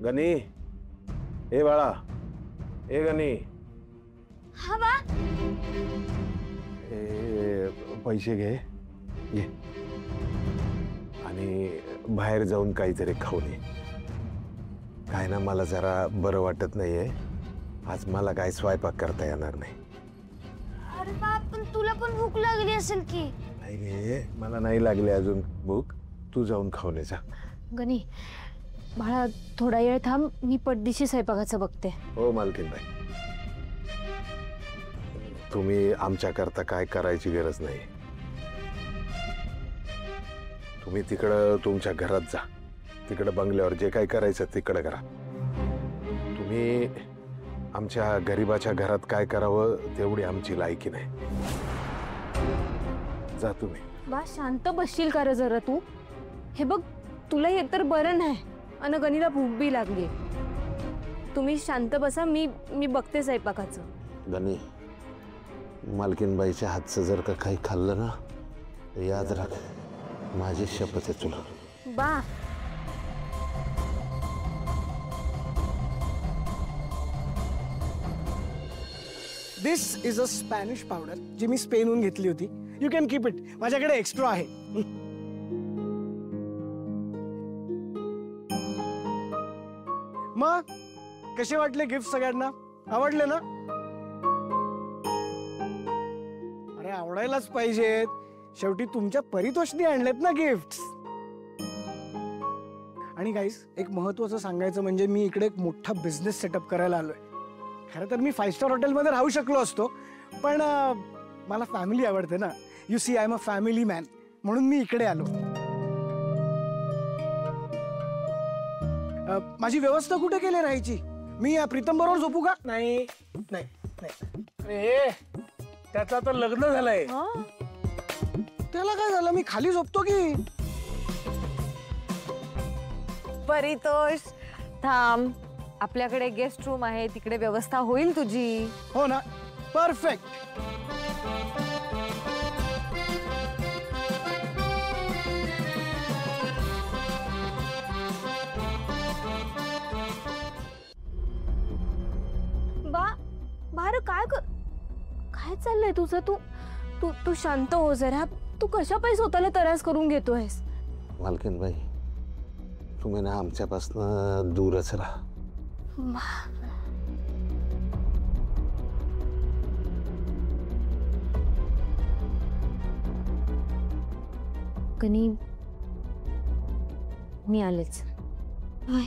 गणी, ए बाळा, ए गणी, हा बा, ए पैसे घे, ये आणि बाहेर जाऊन काहीतरी खाऊन ये. काय ना, मला जरा बरं वाटत नाहीये. आज मला काय स्वयंपाक करता येणार नाही. अरे बाप, पण तुला पण भूक लागली असेल की. नाही गे, मला नाही लागली अजून भूक. तू जाऊन खाऊन ये जा. गणी, बाळा थोडा वेळ थांब, मी पटदिशी स्वयंपाकाचं बघते. हो मालकीनबाई, तुम्ही आमच्याकरता काय करायची गरज नाही. तुम्ही तिकडं तुमच्या घरात जा. तिकडं बंगल्यावर जे काय करायचं तिकडं करा. तुम्ही आमच्या गरीबाच्या घरात काय करावं तेवढी आमची लायकी नाही. जा तुम्ही. बा, शांत बसशील का रे जरा तू? हे बघ, तुला हे तर बरं नाही आणि गणीला भूक बी लागली. तुम्ही शांत बसा, मी बघते स्वयंपाकाचं. गणी, मालकीनबाईच्या हातचं जर का काही खाल्लं ना, तर याद राख, माझी शपथ आहे तुला. बा, दिस इज अ स्पॅनिश पावडर जी मी स्पेनहून घेतली होती. यू कॅन कीप इट, माझ्याकडे एक्स्ट्रा आहे. मग कसे वाटले गिफ्ट? सगळ्यांना आवडले ना? अरे आवडायलाच पाहिजेत, शेवटी तुमच्या परितोषनी आणलेत ना गिफ्ट. आणि गाईस, एक महत्वाचं सांगायचं म्हणजे मी इकडे एक मोठा बिझनेस सेटअप करायला आलोय. खरं तर मी 5 स्टार हॉटेलमध्ये राहू शकलो असतो, पण मला फॅमिली आवडते ना. You see, I am a family man, म्हणून मी इकडे आलो. माझी व्यवस्था कुठे केली राहायची? मी प्रीतम बरोबर झोपू का? नाही नाही नाही. अरे त्याचं आता लग्न झालंय. त्याला काय झालं? मी खाली झोपतो की. परितोष थांब, आपल्याकडे गेस्ट रूम आहे, तिकडे व्यवस्था होईल तुझी. हो ना, परफेक्ट. बा, बाहेर काय चाललंय तुझं? तू तू तू शांत हो जरा. तू कशा पायी स्वतःला त्रास करून घेतोयस? मालकीनबाई, तुम्ही ना आमच्यापासून दूरच राहा. गणी, मी आलेच. बाय.